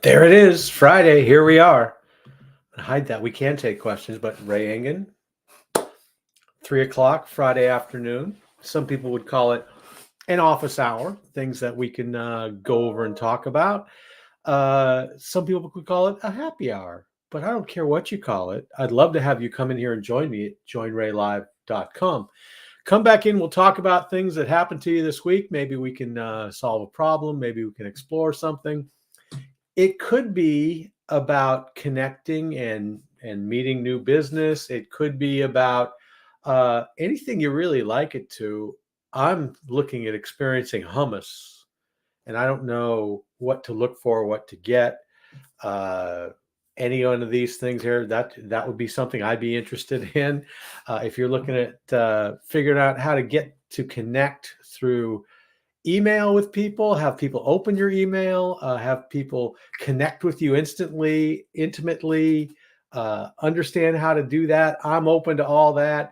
There it is, Friday. Here we are. Hide that. We can take questions, but Ray Engen, 3 o'clock Friday afternoon. Some people would call it an office hour, things that we can go over and talk about. Some people could call it a happy hour, but I don't care what you call it. I'd love to have you come in here and join me at joinraylive.com. Come back in. We'll talk about things that happened to you this week. Maybe we can solve a problem. Maybe we can explore something. It could be about connecting and meeting new business. It could be about anything you really like it to. I'm looking at experiencing hummus, and I don't know what to look for, what to get. Any one of these things here, that would be something I'd be interested in. If you're looking at figuring out how to get to connect through email with people, have people open your email, have people connect with you instantly, intimately, understand how to do that. I'm open to all that.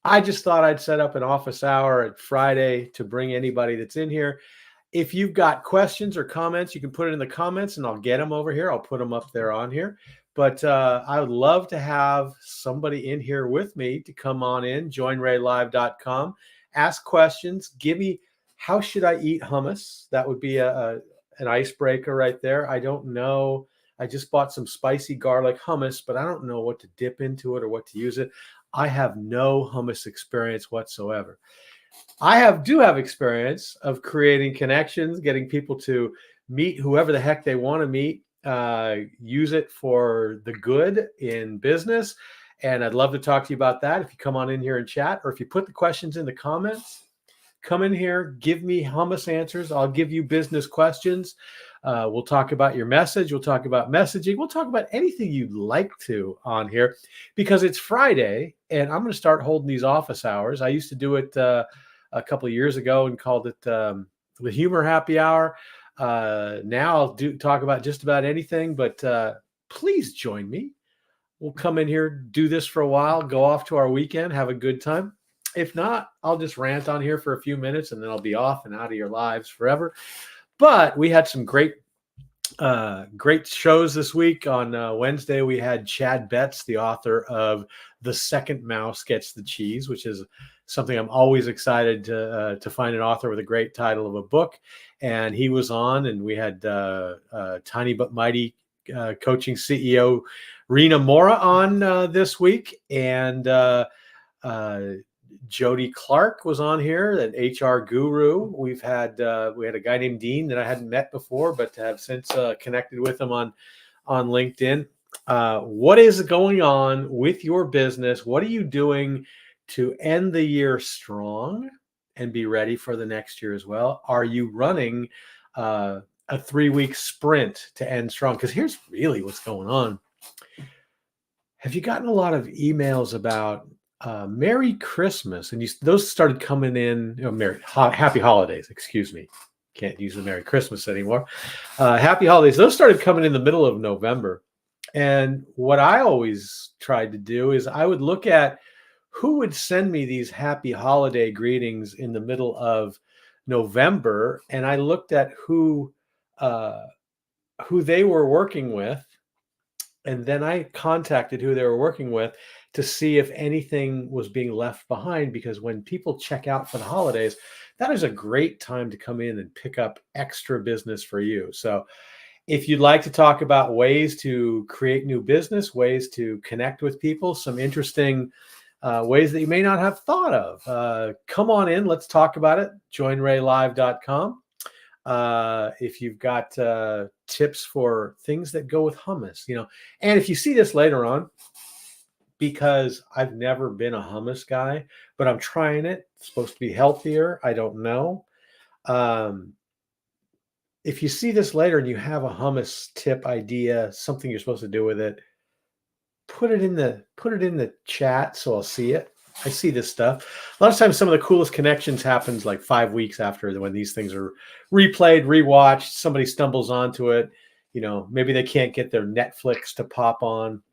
I just thought I'd set up an office hour at Friday to bring anybody that's in here. If you've got questions or comments, you can put it in the comments and I'll get them over here. I'll put them up there on here. But I would love to have somebody in here with me to come on in, joinraylive.com, ask questions, give me, how should I eat hummus? That would be an icebreaker right there. I don't know. I just bought some spicy garlic hummus, but I don't know what to dip into it or what to use it. I have no hummus experience whatsoever. I do have experience of creating connections, getting people to meet whoever the heck they want to meet, use it for the good in business. And I'd love to talk to you about that if you come on in here and chat, or if you put the questions in the comments. Come in here, give me hummus answers. I'll give you business questions. We'll talk about your message. We'll talk about messaging. We'll talk about anything you'd like to on here, because it's Friday and I'm going to start holding these office hours. I used to do it a couple of years ago and called it the Humor Happy Hour. Now I'll talk about just about anything, but please join me. We'll come in here, do this for a while, go off to our weekend, have a good time. If not, I'll just rant on here for a few minutes and then I'll be off and out of your lives forever. But we had some great shows this week. On Wednesday, we had Chad Betts, the author of The Second Mouse Gets the Cheese, which is something I'm always excited to find an author with a great title of a book. And he was on, and we had Tiny But Mighty coaching CEO Rena Mora on this week. And Jody Clark was on here, an HR guru. We had a guy named Dean that I hadn't met before, but have since connected with him on LinkedIn. What is going on with your business? What are you doing to end the year strong and be ready for the next year as well? Are you running a 3-week sprint to end strong? Because here's really what's going on. Have you gotten a lot of emails about Merry Christmas? And those started coming in, Happy Holidays, excuse me. Can't use the Merry Christmas anymore. Happy Holidays. Those started coming in the middle of November. And what I always tried to do is I would look at who would send me these happy holiday greetings in the middle of November. And I looked at who they were working with. And then I contacted who they were working with to see if anything was being left behind, because when people check out for the holidays, that is a great time to come in and pick up extra business for you. So if you'd like to talk about ways to create new business, ways to connect with people, some interesting ways that you may not have thought of, come on in. Let's talk about it. JoinRayLive.com. If you've got tips for things that go with hummus, and if you see this later on, because I've never been a hummus guy, but I'm trying it. It's supposed to be healthier. I don't know. If you see this later and you have a hummus tip idea, something you're supposed to do with it, put it in the chat so I'll see it. I see this stuff. A lot of times some of the coolest connections happens like 5 weeks after, when these things are replayed, rewatched, somebody stumbles onto it. Maybe they can't get their Netflix to pop on.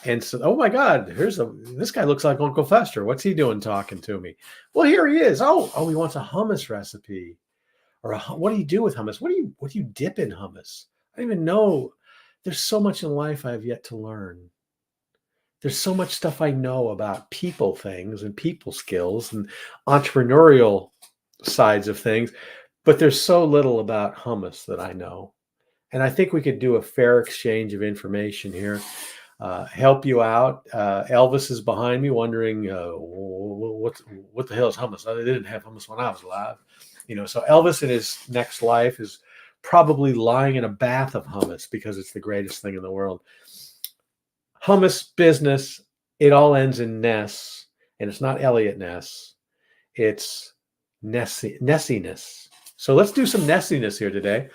And so, oh my God, this guy looks like Uncle Fester. What's he doing talking to me? Well, here he is. Oh, he wants a hummus recipe. Or what do you do with hummus? What do you dip in hummus? I don't even know. There's so much in life I have yet to learn. There's so much stuff I know about people things and people skills and entrepreneurial sides of things, but there's so little about hummus that I know. And I think we could do a fair exchange of information here, help you out. Elvis is behind me wondering, what the hell is hummus? They didn't have hummus when I was alive. So Elvis in his next life is probably lying in a bath of hummus because it's the greatest thing in the world. Hummus business, it all ends in Ness, and it's not Elliot Ness. It's Nessiness. So let's do some Nessiness here today.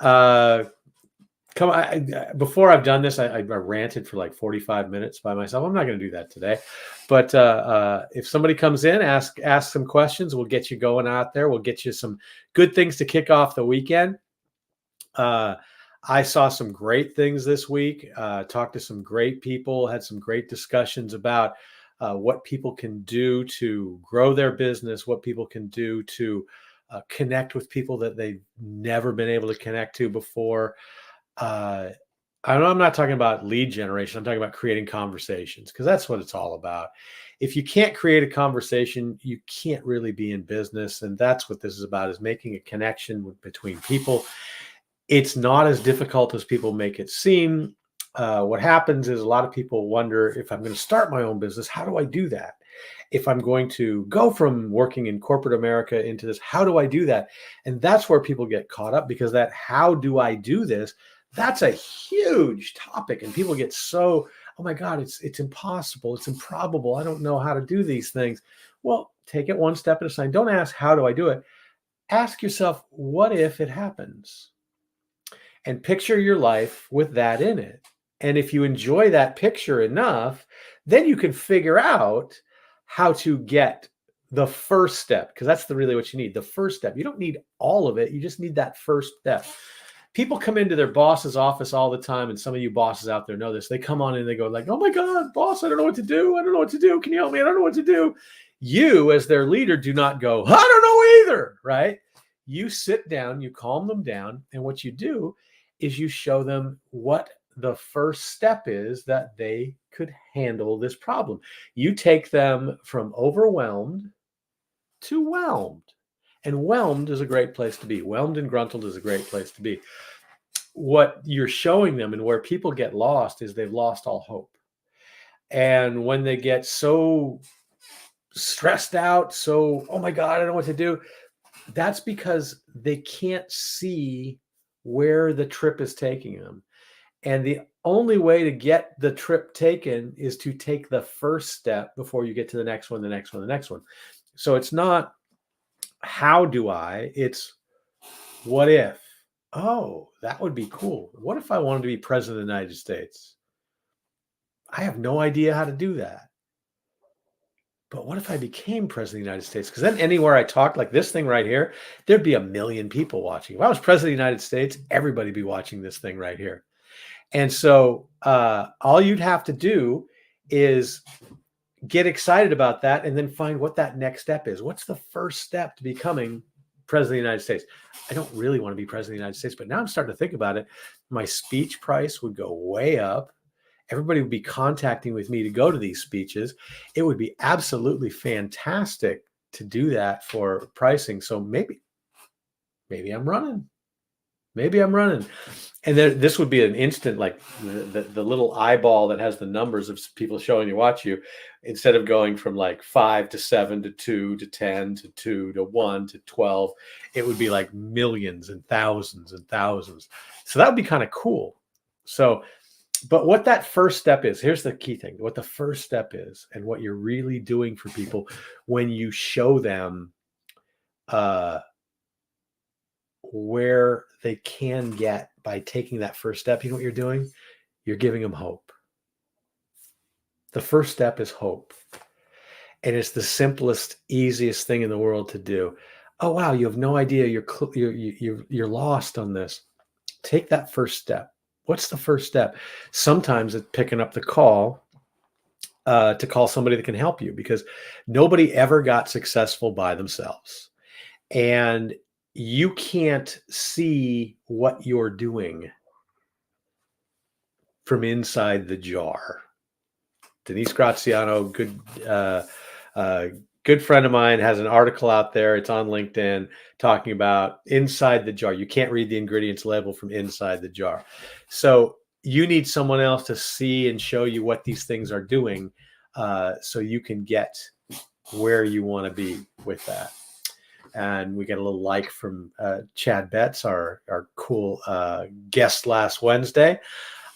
Come on, before I've done this, I ranted for like 45 minutes by myself. I'm not going to do that today. But if somebody comes in, ask some questions. We'll get you going out there. We'll get you some good things to kick off the weekend. I saw some great things this week, talked to some great people, had some great discussions about what people can do to grow their business, what people can do to connect with people that they've never been able to connect to before. I'm not talking about lead generation. I'm talking about creating conversations, because that's what it's all about. If you can't create a conversation, you can't really be in business. And that's what this is about, is making a connection between people. It's not as difficult as people make it seem. What happens is a lot of people wonder, if I'm going to start my own business, how do I do that? If I'm going to go from working in corporate America into this, how do I do that? And that's where people get caught up, because that how do I do this? That's a huge topic. And people get so, oh my God, it's impossible. It's improbable. I don't know how to do these things. Well, take it one step at a time. Don't ask, how do I do it? Ask yourself, what if it happens? And picture your life with that in it. And if you enjoy that picture enough, then you can figure out how to get the first step, because that's really what you need. The first step. You don't need all of it. You just need that first step. People come into their boss's office all the time, and some of you bosses out there know this. They come on and they go like, oh my God, boss, I don't know what to do. I don't know what to do. Can you help me? I don't know what to do. You, as their leader, do not go, I don't know either, right? You sit down, you calm them down, and what you do is you show them what the first step is that they could handle this problem. You take them from overwhelmed to whelmed. And whelmed is a great place to be. Whelmed and gruntled is a great place to be. What you're showing them, and where people get lost, is they've lost all hope. And when they get so stressed out, so, oh my God, I don't know what to do, that's because they can't see where the trip is taking them. And the only way to get the trip taken is to take the first step before you get to the next one, the next one, the next one. So it's not how do I, it's what if. Oh, that would be cool. What if I wanted to be president of the United States? I have no idea how to do that. But what if I became president of the United States? Because then anywhere I talked, like this thing right here, there'd be 1 million people watching. If I was president of the United States, everybody would be watching this thing right here. And so all you'd have to do is get excited about that, and then find what that next step is. What's the first step to becoming president of the United States? I don't really want to be president of the United States, but now I'm starting to think about it. My speech price would go way up. Everybody would be contacting with me to go to these speeches. It would be absolutely fantastic to do that for pricing. So maybe I'm running. Maybe I'm running. And then this would be an instant, like the little eyeball that has the numbers of people showing you, watch you, instead of going from like 5 to 7 to 2 to 10 to 2 to 1 to 12, it would be like millions and thousands and thousands. So that would be kind of cool. So, but what that first step is, here's the key thing, what the first step is, and what you're really doing for people when you show them where they can get by taking that first step. You know what you're doing? You're giving them hope. The first step is hope. And it's the simplest, easiest thing in the world to do. Oh, wow, you have no idea. You're lost on this. Take that first step. What's the first step? Sometimes it's picking up the call to call somebody that can help you, because nobody ever got successful by themselves. And you can't see what you're doing. from inside the jar. Denise Graziano, good friend of mine, has an article out there. It's on LinkedIn talking about inside the jar. You can't read the ingredients label from inside the jar. So you need someone else to see and show you what these things are doing, so you can get where you want to be with that. And we get a little like from Chad Betts, our cool guest last Wednesday.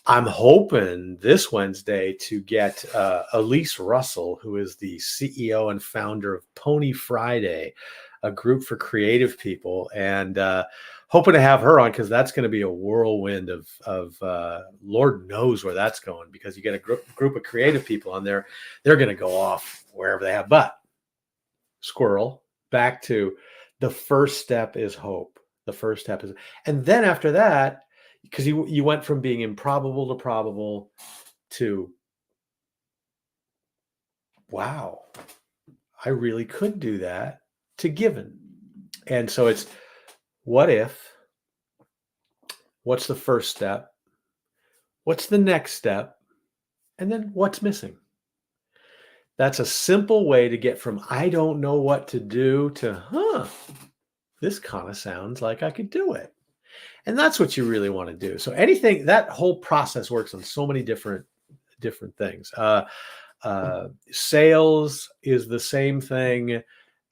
I'm hoping this Wednesday to get Elise Russell, who is the CEO and founder of Pony Friday, a group for creative people, and hoping to have her on, because that's going to be a whirlwind of Lord knows where that's going, because you get a group of creative people on there. They're going to go off wherever they have. But squirrel, back to the first step is hope. The first step is, and then after that, because you went from being improbable to probable to, wow, I really could do that, to given. And so it's, what if, what's the first step, what's the next step, and then what's missing. That's a simple way to get from I don't know what to do to, this kind of sounds like I could do it. And that's what you really want to do. So anything, that whole process works on so many different things. Sales is the same thing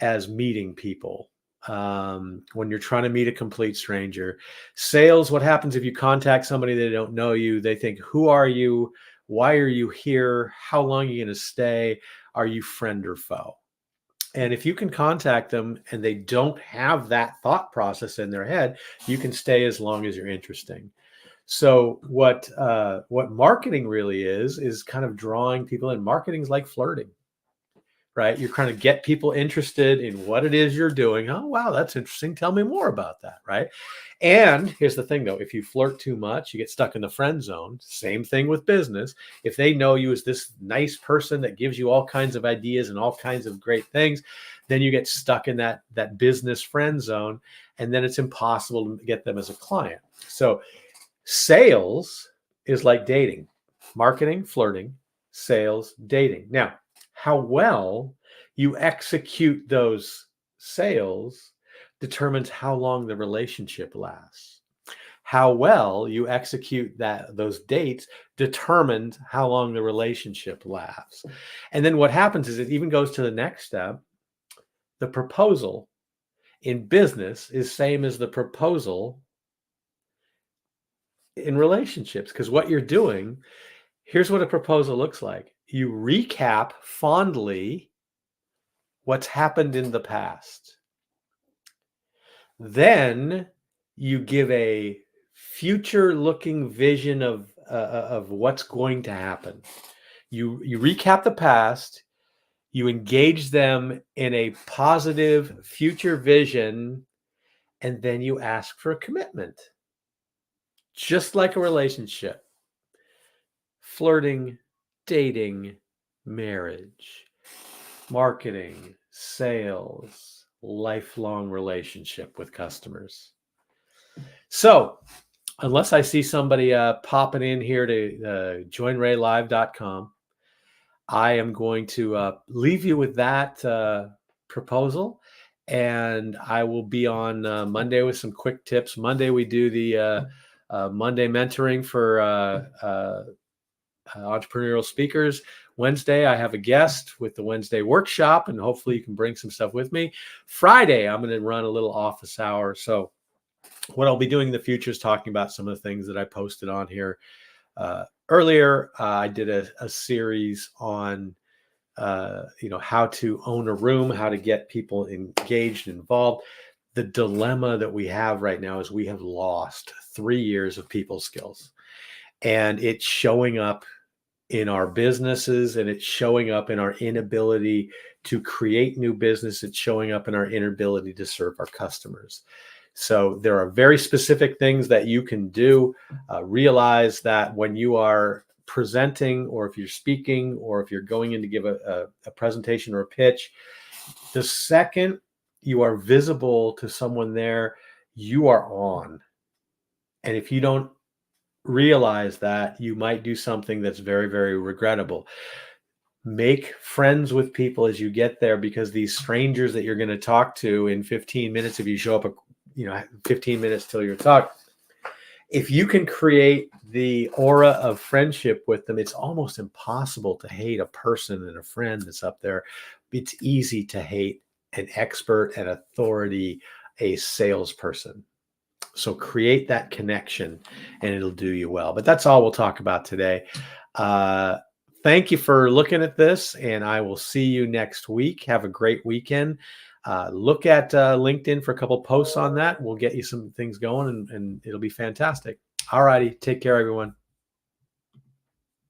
as meeting people. When you're trying to meet a complete stranger, sales, what happens if you contact somebody they don't know you? They think, who are you? Why are you here? How long are you going to stay? Are you friend or foe? And if you can contact them and they don't have that thought process in their head, you can stay as long as you're interesting. So what marketing really is kind of drawing people in. Marketing's like flirting, right? You're trying to get people interested in what it is you're doing. Oh, wow, that's interesting. Tell me more about that, right? And here's the thing, though. If you flirt too much, you get stuck in the friend zone. Same thing with business. If they know you as this nice person that gives you all kinds of ideas and all kinds of great things, then you get stuck in that business friend zone, and then it's impossible to get them as a client. So sales is like dating. Marketing, flirting, sales, dating. Now, how well you execute those sales determines how long the relationship lasts. How well you execute those dates determines how long the relationship lasts. And then what happens is it even goes to the next step. The proposal in business is same as the proposal in relationships, because what you're doing, here's what a proposal looks like. You recap fondly what's happened in the past. Then you give a future-looking vision of what's going to happen. You recap the past. You engage them in a positive future vision, and then you ask for a commitment. Just like a relationship. Flirting, dating, marriage, marketing, sales, lifelong relationship with customers. So, unless I see somebody popping in here to joinraylive.com, I am going to leave you with that proposal, and I will be on Monday with some quick tips. Monday we do the Monday mentoring for entrepreneurial speakers. Wednesday, I have a guest with the Wednesday workshop, and hopefully you can bring some stuff with me. Friday, I'm going to run a little office hour. So what I'll be doing in the future is talking about some of the things that I posted on here earlier. I did a series on how to own a room, how to get people engaged and involved. The dilemma that we have right now is we have lost 3 years of people skills, and it's showing up in our businesses, and it's showing up in our inability to create new business. It's showing up in our inability to serve our customers. So there are very specific things that you can do. Realize that when you are presenting, or if you're speaking, or if you're going in to give a presentation or a pitch, the second you are visible to someone there, you are on. And if you don't realize that you might do something that's very, very regrettable. Make friends with people as you get there, because these strangers that you're going to talk to in 15 minutes, if you show up, 15 minutes till your talk, if you can create the aura of friendship with them, it's almost impossible to hate a person and a friend that's up there. It's easy to hate an expert, an authority, a salesperson. So create that connection and it'll do you well. But that's all we'll talk about today. Uh, Thank you for looking at this, and I will see you next week. Have a great weekend. Look at LinkedIn for a couple posts on that. We'll get you some things going, and it'll be fantastic. All righty. Take care, everyone.